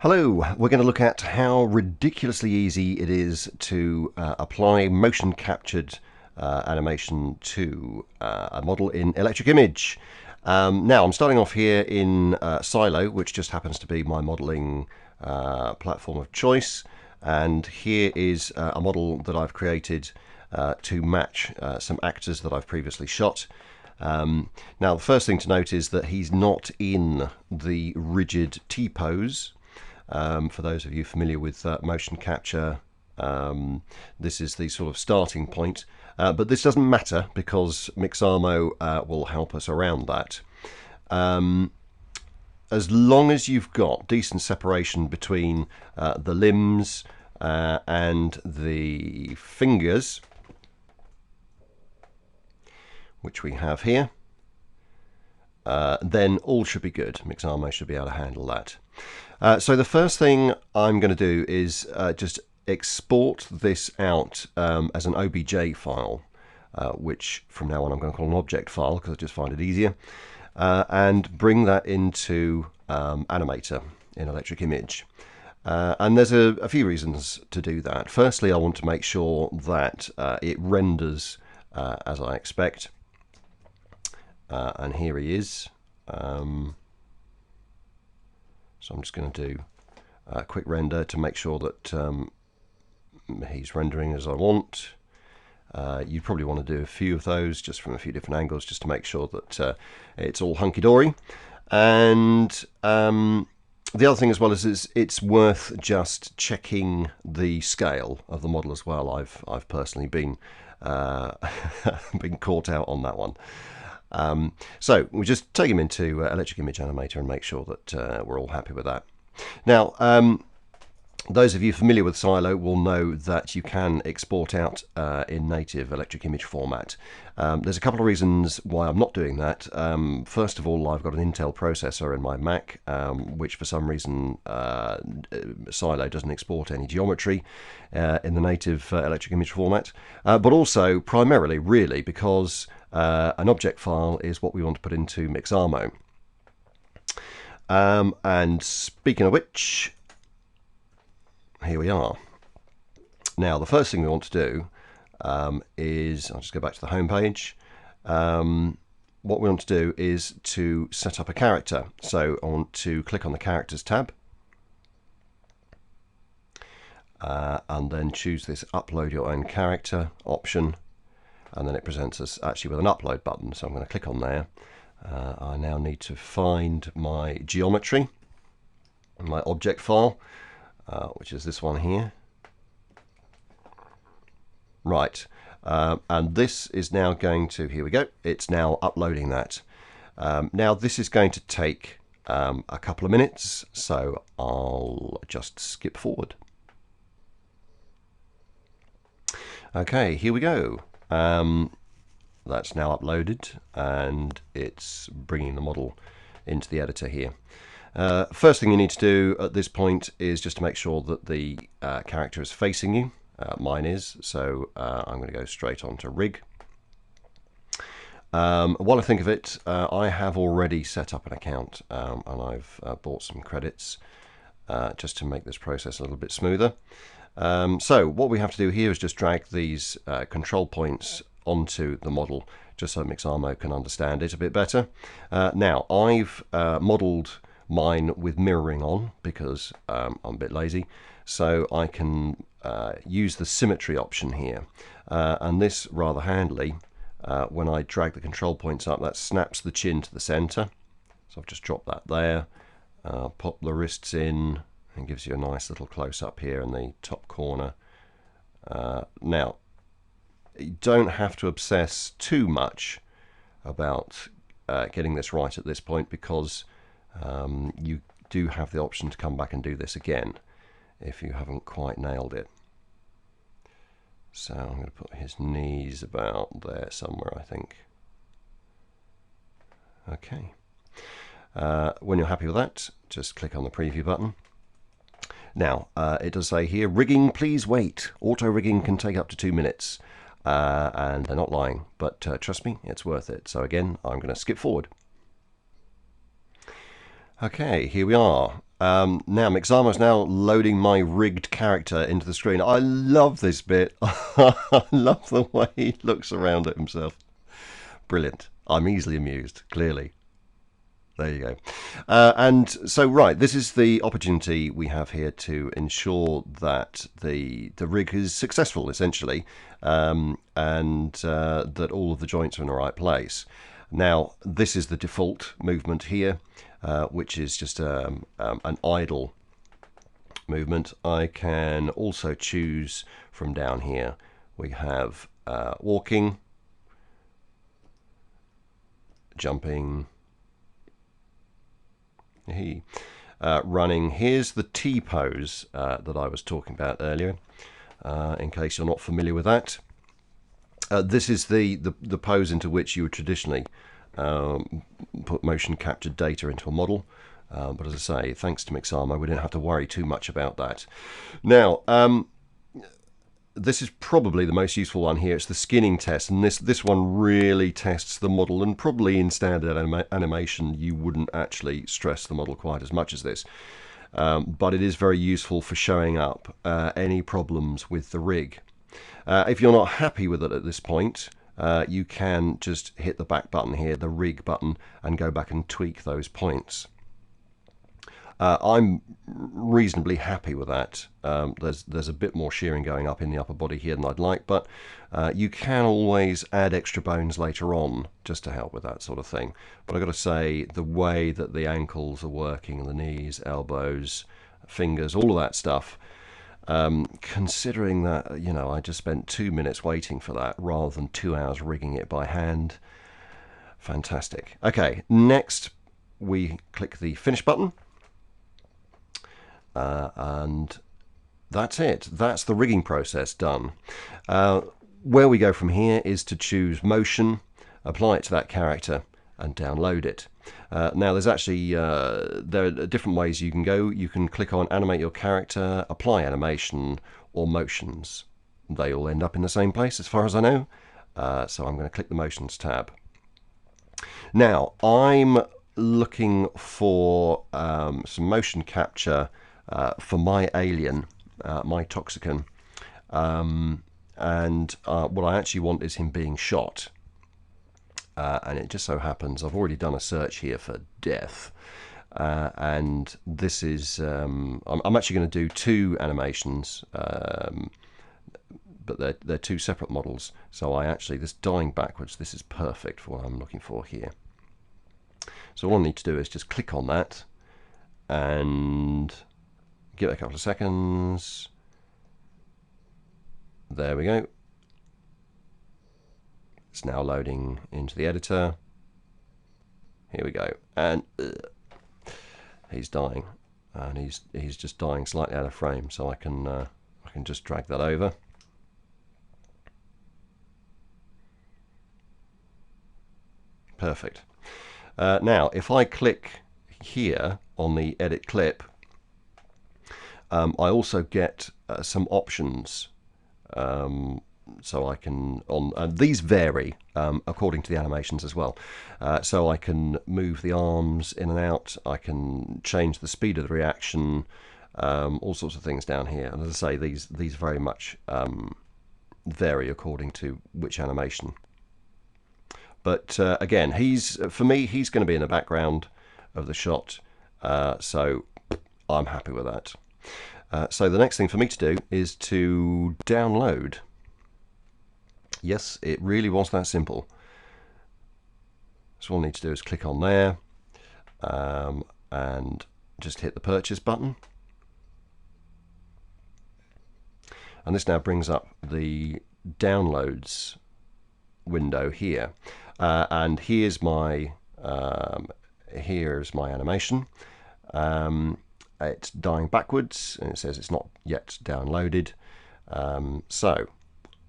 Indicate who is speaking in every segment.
Speaker 1: Hello, we're going to look at how ridiculously easy it is to apply motion captured animation to a model in Electric Image. Now I'm starting off here in Silo, which just happens to be my modeling platform of choice, and here is a model that I've created to match some actors that I've previously shot. Now the first thing to note is that he's not in the rigid T-pose. For those of you familiar with motion capture, this is the sort of starting point, but this doesn't matter because Mixamo will help us around that. As long as you've got decent separation between the limbs and the fingers, which we have here, then all should be good. Mixamo should be able to handle that. So the first thing I'm going to do is just export this out as an OBJ file, which from now on I'm going to call an object file because I just find it easier, and bring that into Animator in Electric Image. And there's a few reasons to do that. Firstly, I want to make sure that it renders as I expect. And here he is. So I'm just going to do a quick render to make sure that he's rendering as I want. You probably want to do a few of those just from a few different angles just to make sure that it's all hunky-dory. And the other thing as well is it's worth just checking the scale of the model as well. I've personally been been caught out on that one. So we just take him into Electric Image Animator and make sure that we're all happy with that. Now, those of you familiar with Silo will know that you can export out in native Electric Image format. There's a couple of reasons why I'm not doing that. First of all, I've got an Intel processor in my Mac, which for some reason Silo doesn't export any geometry in the native Electric Image format. But also, primarily, really, because an object file is what we want to put into Mixamo. And speaking of which, here we are. Now the first thing we want to do is, I'll just go back to the home page. What we want to do is to set up a character. So I want to click on the Characters tab and then choose this Upload Your Own Character option, and then it presents us actually with an upload button. So I'm going to click on there. I now need to find my geometry, my object file, which is this one here. Right, and this is now going to, here we go, it's now uploading that. Now this is going to take a couple of minutes, so I'll just skip forward. Okay, here we go. That's now uploaded and it's bringing the model into the editor here. First thing you need to do at this point is just to make sure that the character is facing you. Mine is, so I'm going to go straight on to Rig. While I think of it, I have already set up an account and I've bought some credits just to make this process a little bit smoother. So what we have to do here is just drag these control points onto the model just so Mixamo can understand it a bit better. Now I've modeled mine with mirroring on because I'm a bit lazy, so I can use the symmetry option here, and this rather handily, when I drag the control points up, that snaps the chin to the center. So I've just dropped that there, pop the wrists in and gives you a nice little close-up here in the top corner. Now you don't have to obsess too much about getting this right at this point, because you do have the option to come back and do this again if you haven't quite nailed it. So I'm going to put his knees about there somewhere, I think. Okay. When you're happy with that, just click on the preview button. Now, it does say here, rigging, please wait. Auto rigging can take up to 2 minutes. And they're not lying, but trust me, it's worth it. So again, I'm going to skip forward. Okay, here we are. Now Mixamo is now loading my rigged character into the screen. I love this bit. I love the way he looks around at himself. Brilliant. I'm easily amused, clearly. There you go. And so, right, this is the opportunity we have here to ensure that the rig is successful, essentially, and that all of the joints are in the right place. Now, this is the default movement here, which is just an idle movement. I can also choose from down here. We have walking, jumping, running. Here's the T pose that I was talking about earlier, in case you're not familiar with that. This is the pose into which you would traditionally put motion captured data into a model. But as I say, thanks to Mixamo, we didn't have to worry too much about that. Now, this is probably the most useful one here. It's the skinning test, and this one really tests the model, and probably in standard animation you wouldn't actually stress the model quite as much as this. But it is very useful for showing up any problems with the rig. If you're not happy with it at this point, you can just hit the back button here, the rig button, and go back and tweak those points. I'm reasonably happy with that. There's a bit more shearing going up in the upper body here than I'd like, but you can always add extra bones later on just to help with that sort of thing. But I've got to say, the way that the ankles are working, the knees, elbows, fingers, all of that stuff, considering that, you know, I just spent 2 minutes waiting for that rather than 2 hours rigging it by hand, fantastic. Okay, next we click the finish button. And that's it. That's the rigging process done. Where we go from here is to choose motion, apply it to that character, and download it. Now, there's actually there are different ways you can go. You can click on animate your character, apply animation, or motions. They all end up in the same place, as far as I know. So I'm going to click the motions tab. Now, I'm looking for some motion capture for my alien, my Toxicon, and what I actually want is him being shot. And it just so happens I've already done a search here for death, and this is I'm actually going to do 2 animations, but they're 2 separate models. So I actually, this dying backwards, this is perfect for what I'm looking for here. So all I need to do is just click on that and give it a couple of seconds. There we go. It's now loading into the editor. Here we go, and he's dying, and he's just dying slightly out of frame. So I can just drag that over. Perfect. Now, if I click here on the edit clip, I also get some options. So I can, these vary according to the animations as well. So I can move the arms in and out, I can change the speed of the reaction, all sorts of things down here. And as I say, these very much vary according to which animation. But again, for me, he's going to be in the background of the shot, so I'm happy with that. So the next thing for me to do is to download. Yes, it really was that simple. So all I need to do is click on there and just hit the purchase button. And this now brings up the downloads window here. And here's my animation. It's dying backwards, and it says it's not yet downloaded. So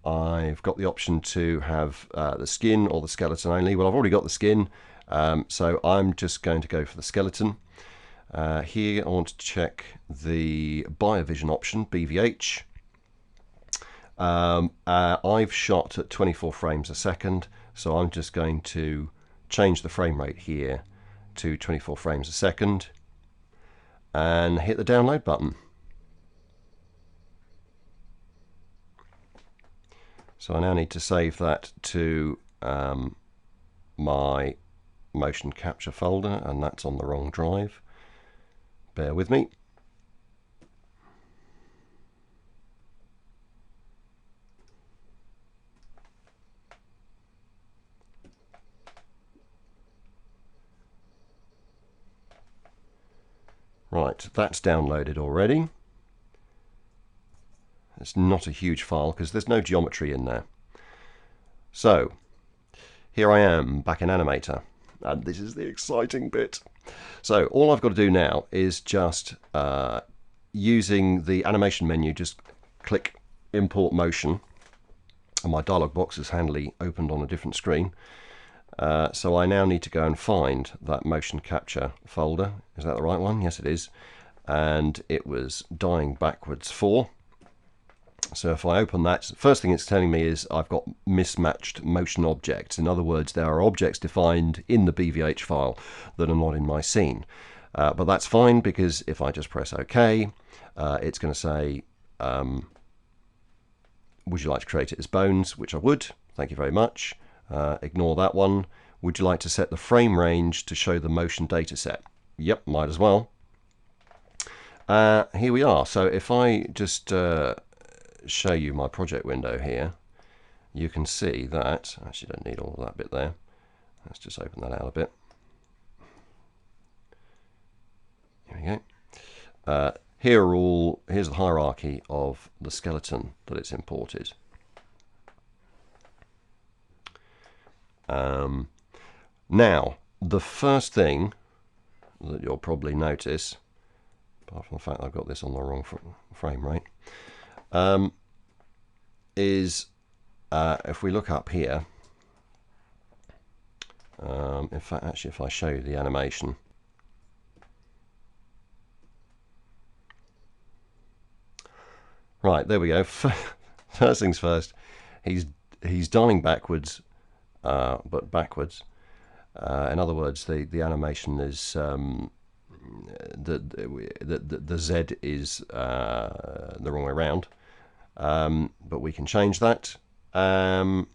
Speaker 1: I've got the option to have the skin or the skeleton only. Well, I've already got the skin, so I'm just going to go for the skeleton. Here I want to check the BioVision option, BVH. I've shot at 24 frames a second, so I'm just going to change the frame rate here to 24 frames a second. and hit the download button. So I now need to save that to my motion capture folder, and that's on the wrong drive. Bear with me. Right, that's downloaded already. It's not a huge file because there's no geometry in there. So here I am back in Animator, and this is the exciting bit. So all I've got to do now is just using the animation menu, just click import motion, and my dialog box is handily opened on a different screen. So I now need to go and find that motion capture folder. Is that the right one? Yes, it is. And it was Dying Backwards 4. So if I open that, first thing it's telling me is I've got mismatched motion objects. In other words, there are objects defined in the BVH file that are not in my scene. But that's fine, because if I just press OK, it's going to say, would you like to create it as bones? Which I would. Thank you very much. Ignore that one. Would you like to set the frame range to show the motion data set? Yep, might as well. Here we are. So if I just show you my project window here, you can see that, actually don't need all of that bit there. Let's just open that out a bit. Here we go. Here's the hierarchy of the skeleton that it's imported. Now, the first thing that you'll probably notice, apart from the fact I've got this on the wrong frame rate, is if we look up here, in fact, actually, if I show you the animation, right, there we go. First things first, he's dialing backwards, but backwards. In other words, the animation is the Z is the wrong way around, but we can change that. And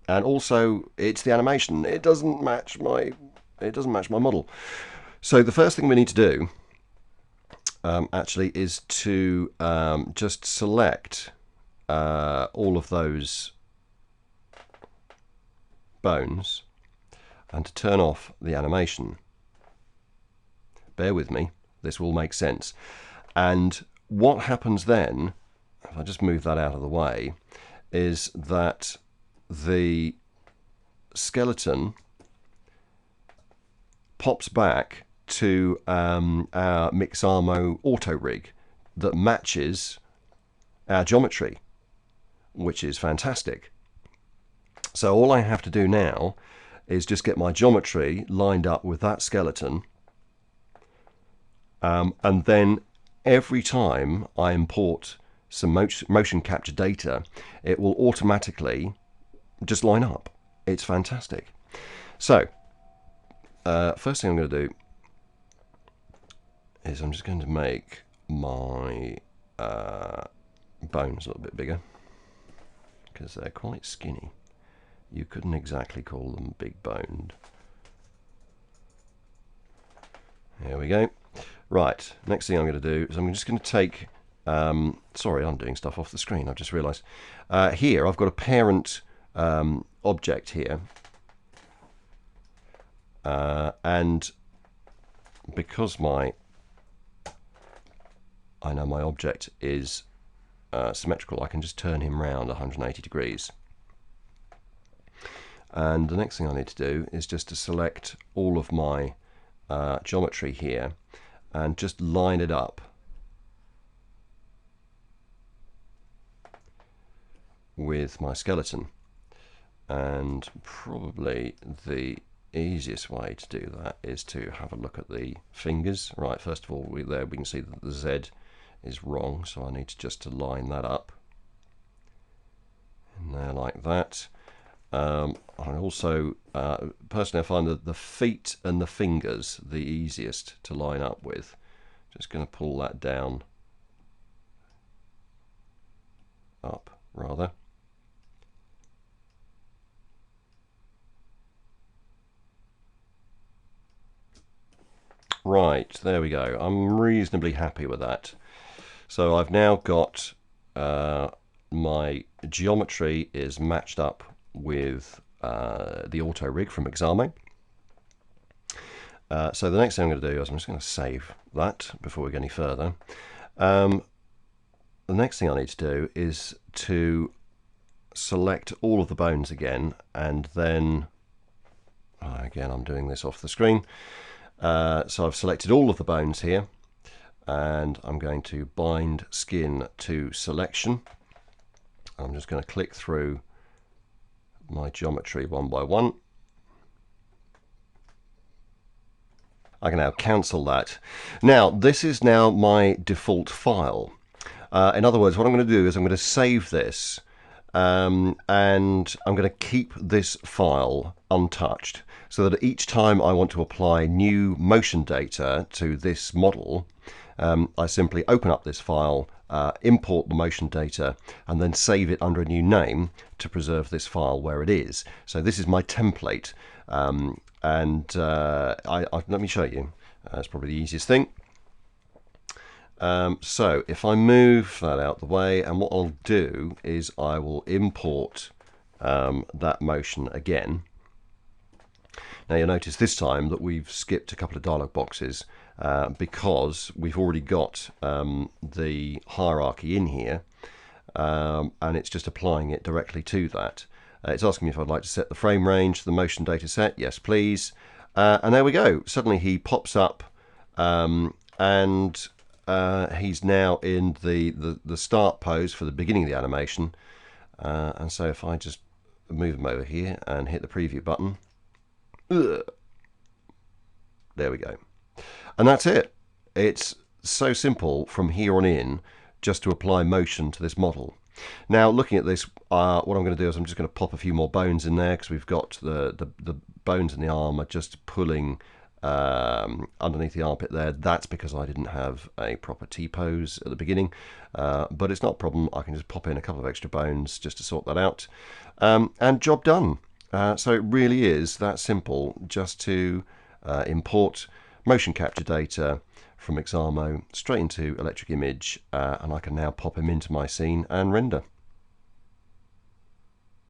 Speaker 1: also, it's the animation. It doesn't match my model. So the first thing we need to do, actually, is to just select all of those bones and to turn off the animation. Bear with me, this will make sense. And what happens then, if I just move that out of the way, is that the skeleton pops back to our Mixamo auto rig that matches our geometry, which is fantastic. So all I have to do now is just get my geometry lined up with that skeleton, and then every time I import some motion capture data, it will automatically just line up. It's fantastic. So first thing I'm going to do is I'm just going to make my bones a little bit bigger, because they're quite skinny. You couldn't exactly call them big boned. There we go. Right, next thing I'm going to do is I'm just going to take, sorry, I'm doing stuff off the screen, I've just realised. Here I've got a parent object here, and because I know my object is symmetrical, I can just turn him round 180 degrees. And the next thing I need to do is just to select all of my geometry here and just line it up with my skeleton. And probably the easiest way to do that is to have a look at the fingers. Right, first of all, we can see that the Z is wrong, so I need to just to line that up in there like that. I I also, personally, I find that the feet and the fingers the easiest to line up with. Just going to pull that down, up rather. Right, there we go. I'm reasonably happy with that. So I've now got my geometry is matched up with the auto rig from Mixamo. So the next thing I'm going to do is I'm just going to save that before we go any further. The next thing I need to do is to select all of the bones again, and then again I'm doing this off the screen. So I've selected all of the bones here, and I'm going to bind skin to selection. I'm just going to click through my geometry one by one. I can now cancel that. Now this is now my default file. In other words, what I'm going to do is I'm going to save this, and I'm going to keep this file untouched, so that each time I want to apply new motion data to this model, I simply open up this file, import the motion data, and then save it under a new name to preserve this file where it is. So this is my template, let me show you. It's probably the easiest thing. So if I move that out the way, and what I'll do is I will import that motion again. Now you'll notice this time that we've skipped a couple of dialog boxes because we've already got the hierarchy in here, and it's just applying it directly to that. It's asking me if I'd like to set the frame range, the motion data set. Yes, please. And there we go. Suddenly he pops up, and he's now in the start pose for the beginning of the animation. And so if I just move him over here and hit the preview button, there we go. And that's it. It's so simple from here on in just to apply motion to this model. Now looking at this, what I'm going to do is I'm just going to pop a few more bones in there, because we've got the bones in the arm are just pulling underneath the armpit there. That's because I didn't have a proper T-pose at the beginning, but it's not a problem. I can just pop in a couple of extra bones just to sort that out, and job done. So it really is that simple, just to import motion capture data from Mixamo straight into Electric Image, and I can now pop him into my scene and render.